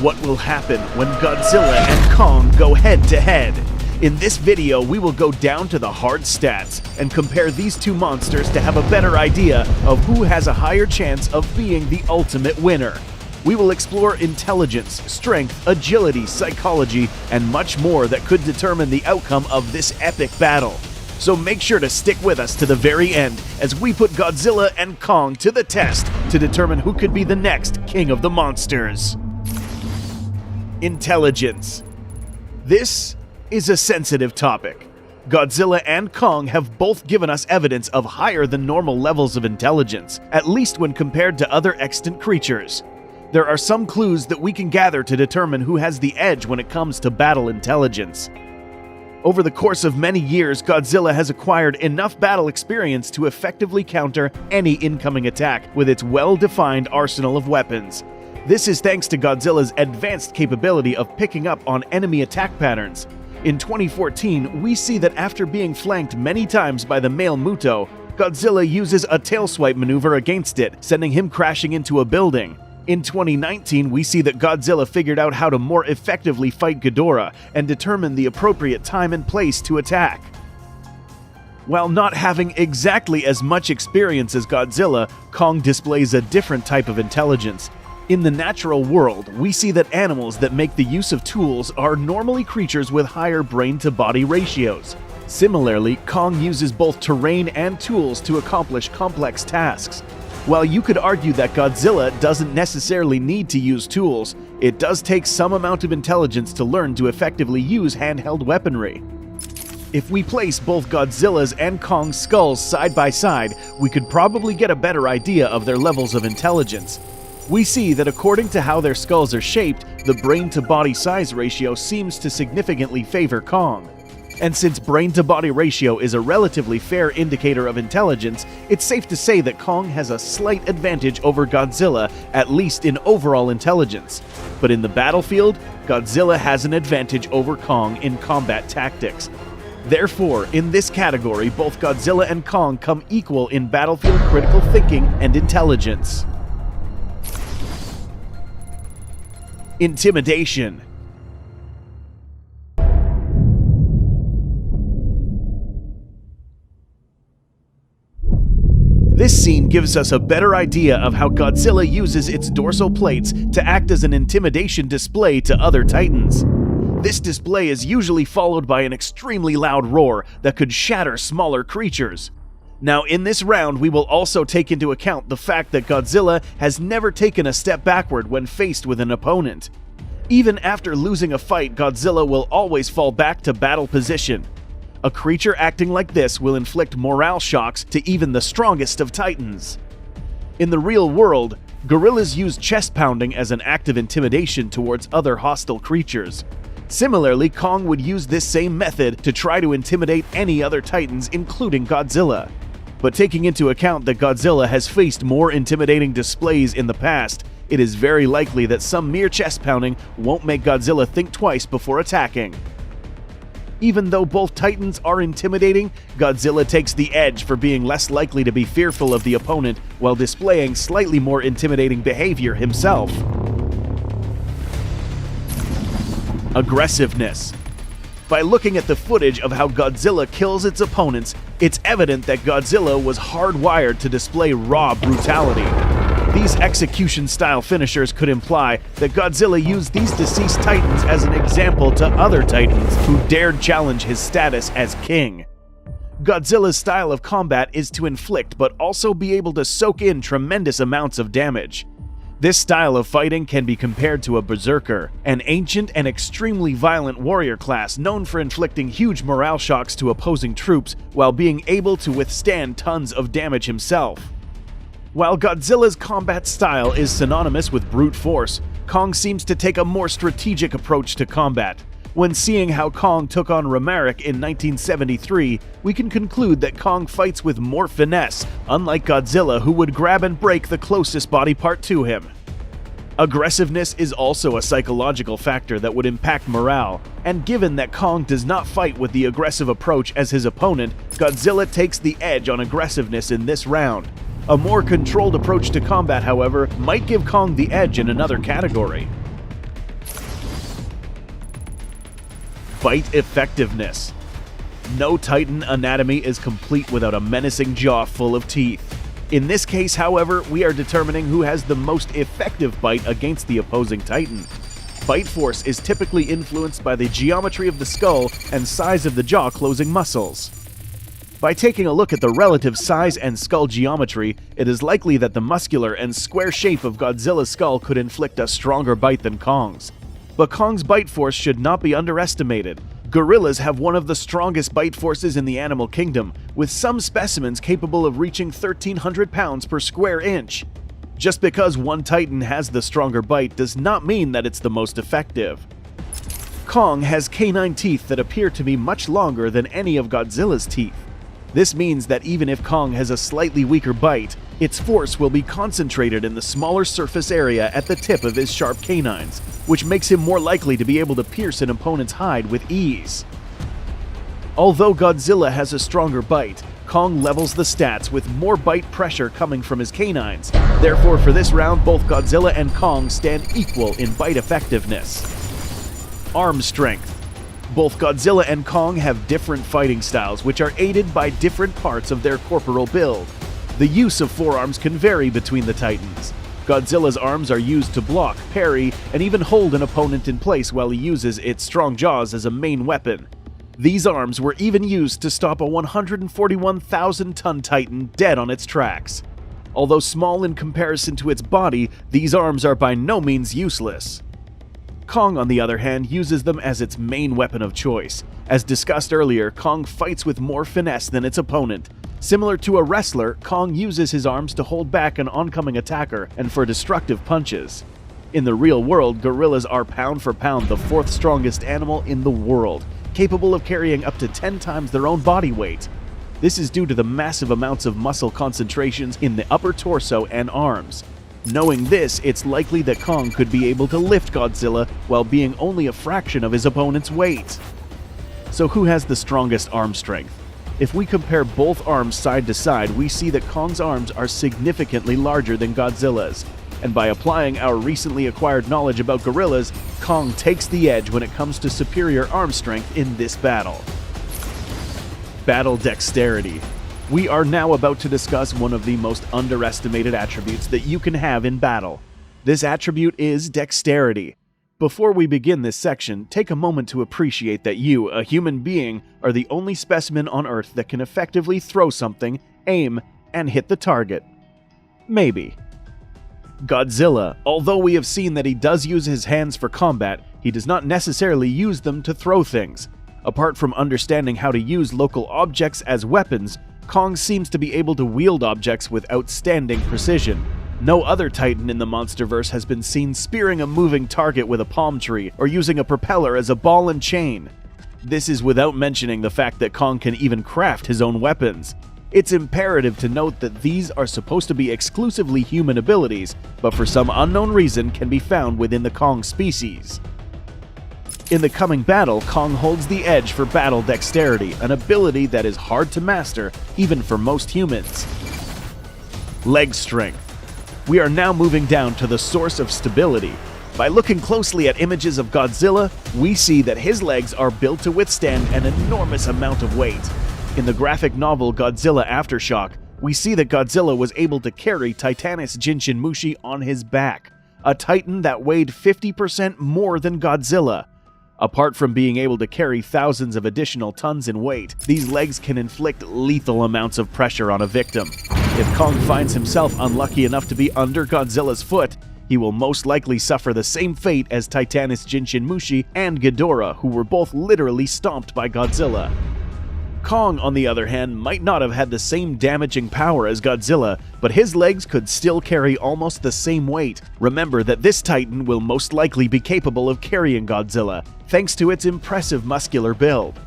What will happen when Godzilla and Kong go head-to-head? In this video, we will go down to the hard stats and compare these two monsters to have a better idea of who has a higher chance of being the ultimate winner. We will explore intelligence, strength, agility, psychology, and much more that could determine the outcome of this epic battle. So make sure to stick with us to the very end as we put Godzilla and Kong to the test to determine who could be the next king of the monsters. Intelligence. This is a sensitive topic. Godzilla and Kong have both given us evidence of higher than normal levels of intelligence, at least when compared to other extant creatures. There are some clues that we can gather to determine who has the edge when it comes to battle intelligence. Over the course of many years, Godzilla has acquired enough battle experience to effectively counter any incoming attack with its well-defined arsenal of weapons. This is thanks to Godzilla's advanced capability of picking up on enemy attack patterns. In 2014, we see that after being flanked many times by the male Muto, Godzilla uses a tail swipe maneuver against it, sending him crashing into a building. In 2019, we see that Godzilla figured out how to more effectively fight Ghidorah and determine the appropriate time and place to attack. While not having exactly as much experience as Godzilla, Kong displays a different type of intelligence. In the natural world, we see that animals that make the use of tools are normally creatures with higher brain-to-body ratios. Similarly, Kong uses both terrain and tools to accomplish complex tasks. While you could argue that Godzilla doesn't necessarily need to use tools, it does take some amount of intelligence to learn to effectively use handheld weaponry. If we place both Godzilla's and Kong's skulls side by side, we could probably get a better idea of their levels of intelligence. We see that according to how their skulls are shaped, the brain-to-body size ratio seems to significantly favor Kong. And since brain-to-body ratio is a relatively fair indicator of intelligence, it's safe to say that Kong has a slight advantage over Godzilla, at least in overall intelligence. But in the battlefield, Godzilla has an advantage over Kong in combat tactics. Therefore, in this category, both Godzilla and Kong come equal in battlefield critical thinking and intelligence. Intimidation. This scene gives us a better idea of how Godzilla uses its dorsal plates to act as an intimidation display to other titans. This display is usually followed by an extremely loud roar that could shatter smaller creatures. Now, in this round, we will also take into account the fact that Godzilla has never taken a step backward when faced with an opponent. Even after losing a fight, Godzilla will always fall back to battle position. A creature acting like this will inflict morale shocks to even the strongest of titans. In the real world, gorillas use chest pounding as an act of intimidation towards other hostile creatures. Similarly, Kong would use this same method to try to intimidate any other titans, including Godzilla. But taking into account that Godzilla has faced more intimidating displays in the past, it is very likely that some mere chest pounding won't make Godzilla think twice before attacking. Even though both titans are intimidating, Godzilla takes the edge for being less likely to be fearful of the opponent while displaying slightly more intimidating behavior himself. Aggressiveness. By looking at the footage of how Godzilla kills its opponents, it's evident that Godzilla was hardwired to display raw brutality. These execution-style finishers could imply that Godzilla used these deceased titans as an example to other titans who dared challenge his status as king. Godzilla's style of combat is to inflict but also be able to soak in tremendous amounts of damage. This style of fighting can be compared to a berserker, an ancient and extremely violent warrior class known for inflicting huge morale shocks to opposing troops while being able to withstand tons of damage himself. While Godzilla's combat style is synonymous with brute force, Kong seems to take a more strategic approach to combat. When seeing how Kong took on Romeric in 1973, we can conclude that Kong fights with more finesse, unlike Godzilla, who would grab and break the closest body part to him. Aggressiveness is also a psychological factor that would impact morale, and given that Kong does not fight with the aggressive approach as his opponent, Godzilla takes the edge on aggressiveness in this round. A more controlled approach to combat, however, might give Kong the edge in another category. Bite effectiveness. No Titan anatomy is complete without a menacing jaw full of teeth. In this case, however, we are determining who has the most effective bite against the opposing Titan. Bite force is typically influenced by the geometry of the skull and size of the jaw-closing muscles. By taking a look at the relative size and skull geometry, it is likely that the muscular and square shape of Godzilla's skull could inflict a stronger bite than Kong's. But Kong's bite force should not be underestimated. Gorillas have one of the strongest bite forces in the animal kingdom, with some specimens capable of reaching 1,300 pounds per square inch. Just because one Titan has the stronger bite does not mean that it's the most effective. Kong has canine teeth that appear to be much longer than any of Godzilla's teeth. This means that even if Kong has a slightly weaker bite, its force will be concentrated in the smaller surface area at the tip of his sharp canines, which makes him more likely to be able to pierce an opponent's hide with ease. Although Godzilla has a stronger bite, Kong levels the stats with more bite pressure coming from his canines. Therefore, for this round, both Godzilla and Kong stand equal in bite effectiveness. Arm strength. Both Godzilla and Kong have different fighting styles, which are aided by different parts of their corporal build. The use of forearms can vary between the Titans. Godzilla's arms are used to block, parry, and even hold an opponent in place while he uses its strong jaws as a main weapon. These arms were even used to stop a 141,000-ton Titan dead on its tracks. Although small in comparison to its body, these arms are by no means useless. Kong, on the other hand, uses them as its main weapon of choice. As discussed earlier, Kong fights with more finesse than its opponent. Similar to a wrestler, Kong uses his arms to hold back an oncoming attacker and for destructive punches. In the real world, gorillas are pound for pound the fourth strongest animal in the world, capable of carrying up to 10 times their own body weight. This is due to the massive amounts of muscle concentrations in the upper torso and arms. Knowing this, it's likely that Kong could be able to lift Godzilla while being only a fraction of his opponent's weight. So who has the strongest arm strength? If we compare both arms side to side, we see that Kong's arms are significantly larger than Godzilla's. And by applying our recently acquired knowledge about gorillas, Kong takes the edge when it comes to superior arm strength in this battle. Battle dexterity. We are now about to discuss one of the most underestimated attributes that you can have in battle. This attribute is dexterity. Before we begin this section, take a moment to appreciate that you, a human being, are the only specimen on Earth that can effectively throw something, aim, and hit the target. Maybe. Godzilla, although we have seen that he does use his hands for combat, he does not necessarily use them to throw things. Apart from understanding how to use local objects as weapons, Kong seems to be able to wield objects with outstanding precision. No other Titan in the monsterverse has been seen spearing a moving target with a palm tree or using a propeller as a ball and chain. This is without mentioning the fact that Kong can even craft his own weapons. It's imperative to note that these are supposed to be exclusively human abilities, but for some unknown reason can be found within the Kong species. In the coming battle, Kong holds the edge for battle dexterity, an ability that is hard to master even for most humans. Leg strength. We are now moving down to the source of stability. By looking closely at images of Godzilla, we see that his legs are built to withstand an enormous amount of weight. In the graphic novel Godzilla Aftershock, we see that Godzilla was able to carry Titanus Jinshinmushi on his back, a titan that weighed 50% more than Godzilla. Apart from being able to carry thousands of additional tons in weight, these legs can inflict lethal amounts of pressure on a victim. If Kong finds himself unlucky enough to be under Godzilla's foot, he will most likely suffer the same fate as Titanus Jinshinmushi and Ghidorah, who were both literally stomped by Godzilla. Kong, on the other hand, might not have had the same damaging power as Godzilla, but his legs could still carry almost the same weight. Remember that this Titan will most likely be capable of carrying Godzilla, thanks to its impressive muscular build.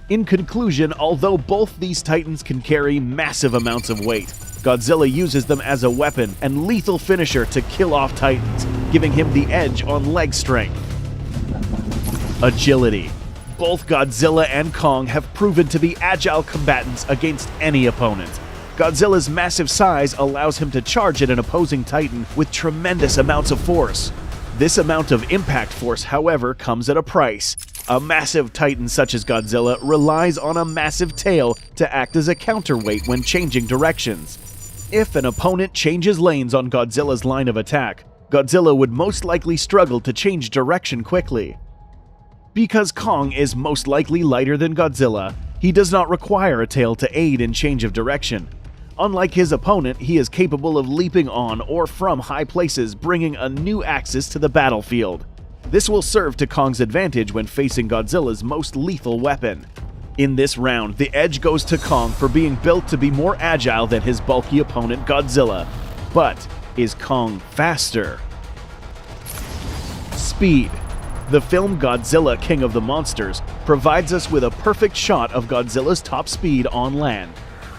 In conclusion, although both these Titans can carry massive amounts of weight, Godzilla uses them as a weapon and lethal finisher to kill off Titans, giving him the edge on leg strength. Agility. Both Godzilla and Kong have proven to be agile combatants against any opponent. Godzilla's massive size allows him to charge at an opposing Titan with tremendous amounts of force. This amount of impact force, however, comes at a price. A massive titan such as Godzilla relies on a massive tail to act as a counterweight when changing directions. If an opponent changes lanes on Godzilla's line of attack, Godzilla would most likely struggle to change direction quickly. Because Kong is most likely lighter than Godzilla, he does not require a tail to aid in change of direction. Unlike his opponent, he is capable of leaping on or from high places, bringing a new axis to the battlefield. This will serve to Kong's advantage when facing Godzilla's most lethal weapon. In this round, the edge goes to Kong for being built to be more agile than his bulky opponent Godzilla. But is Kong faster? Speed. The film Godzilla King of the Monsters provides us with a perfect shot of Godzilla's top speed on land.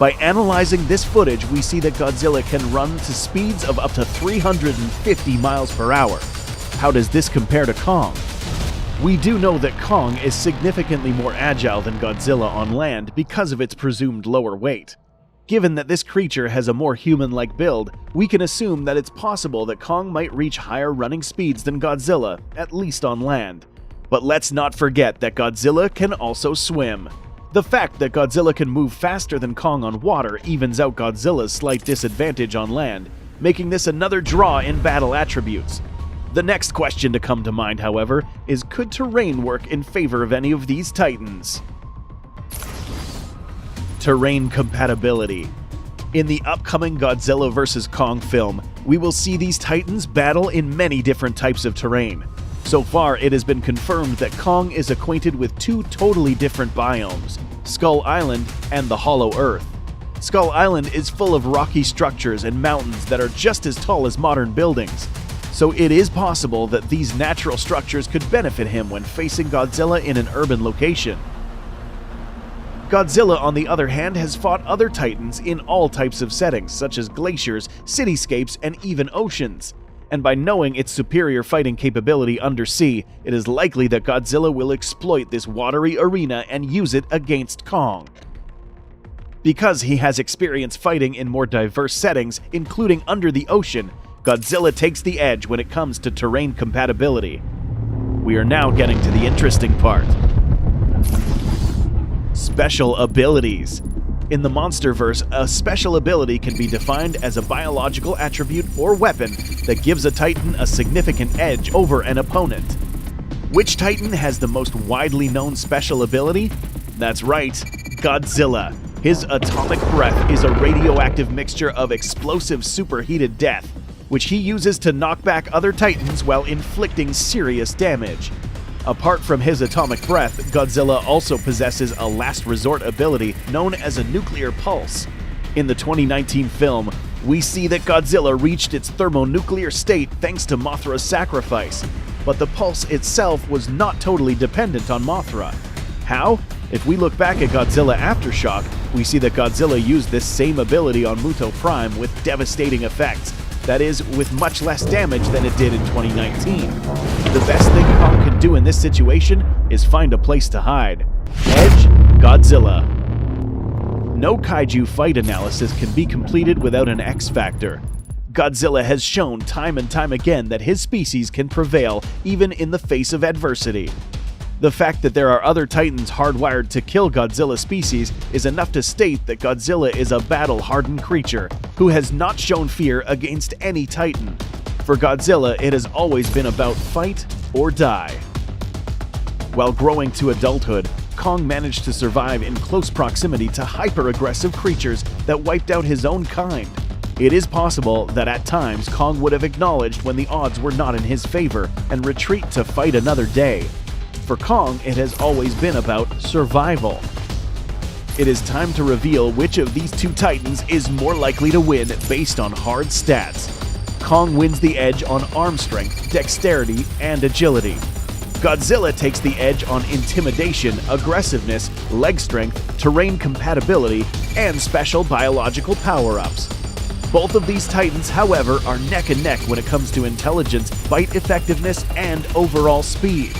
By analyzing this footage, we see that Godzilla can run to speeds of up to 350 miles per hour. How does this compare to Kong? We do know that Kong is significantly more agile than Godzilla on land because of its presumed lower weight. Given that this creature has a more human-like build, we can assume that it's possible that Kong might reach higher running speeds than Godzilla, at least on land. But let's not forget that Godzilla can also swim. The fact that Godzilla can move faster than Kong on water evens out Godzilla's slight disadvantage on land, making this another draw in battle attributes. The next question to come to mind, however, is could terrain work in favor of any of these titans? Terrain compatibility. In the upcoming Godzilla vs. Kong film, we will see these titans battle in many different types of terrain. So far, it has been confirmed that Kong is acquainted with two totally different biomes, Skull Island and the Hollow Earth. Skull Island is full of rocky structures and mountains that are just as tall as modern buildings. So it is possible that these natural structures could benefit him when facing Godzilla in an urban location. Godzilla, on the other hand, has fought other titans in all types of settings, such as glaciers, cityscapes, and even oceans. And by knowing its superior fighting capability undersea, it is likely that Godzilla will exploit this watery arena and use it against Kong. Because he has experience fighting in more diverse settings, including under the ocean, Godzilla takes the edge when it comes to terrain compatibility. We are now getting to the interesting part. Special abilities. In the Monsterverse, a special ability can be defined as a biological attribute or weapon that gives a Titan a significant edge over an opponent. Which Titan has the most widely known special ability? That's right, Godzilla. His atomic breath is a radioactive mixture of explosive superheated death, which he uses to knock back other Titans while inflicting serious damage. Apart from his atomic breath, Godzilla also possesses a last resort ability known as a nuclear pulse. In the 2019 film, we see that Godzilla reached its thermonuclear state thanks to Mothra's sacrifice, but the pulse itself was not totally dependent on Mothra. How? If we look back at Godzilla Aftershock, we see that Godzilla used this same ability on Muto Prime with devastating effects. That is, with much less damage than it did in 2019. The best thing Kong can do in this situation is find a place to hide. Edge, Godzilla. No kaiju fight analysis can be completed without an X factor. Godzilla has shown time and time again that his species can prevail even in the face of adversity. The fact that there are other Titans hardwired to kill Godzilla's species is enough to state that Godzilla is a battle-hardened creature who has not shown fear against any Titan. For Godzilla, it has always been about fight or die. While growing to adulthood, Kong managed to survive in close proximity to hyper-aggressive creatures that wiped out his own kind. It is possible that at times Kong would have acknowledged when the odds were not in his favor and retreat to fight another day. For Kong, it has always been about survival. It is time to reveal which of these two Titans is more likely to win based on hard stats. Kong wins the edge on arm strength, dexterity, and agility. Godzilla takes the edge on intimidation, aggressiveness, leg strength, terrain compatibility, and special biological power-ups. Both of these Titans, however, are neck and neck when it comes to intelligence, fight effectiveness, and overall speed.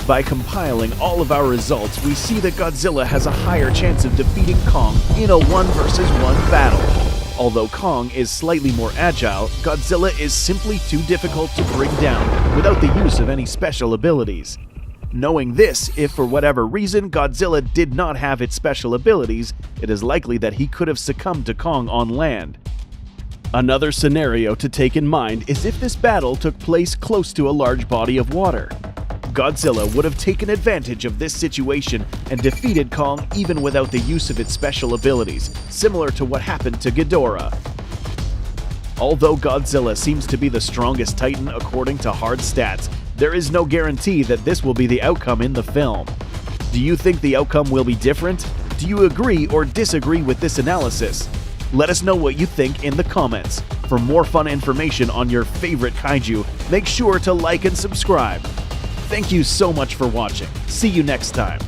By compiling all of our results, we see that Godzilla has a higher chance of defeating Kong in a 1 versus 1 battle. Although Kong is slightly more agile, Godzilla is simply too difficult to bring down without the use of any special abilities. Knowing this, if for whatever reason Godzilla did not have its special abilities, it is likely that he could have succumbed to Kong on land. Another scenario to take in mind is if this battle took place close to a large body of water. Godzilla would have taken advantage of this situation and defeated Kong even without the use of its special abilities, similar to what happened to Ghidorah. Although Godzilla seems to be the strongest Titan according to hard stats, there is no guarantee that this will be the outcome in the film. Do you think the outcome will be different? Do you agree or disagree with this analysis? Let us know what you think in the comments. For more fun information on your favorite kaiju, make sure to like and subscribe. Thank you so much for watching. See you next time.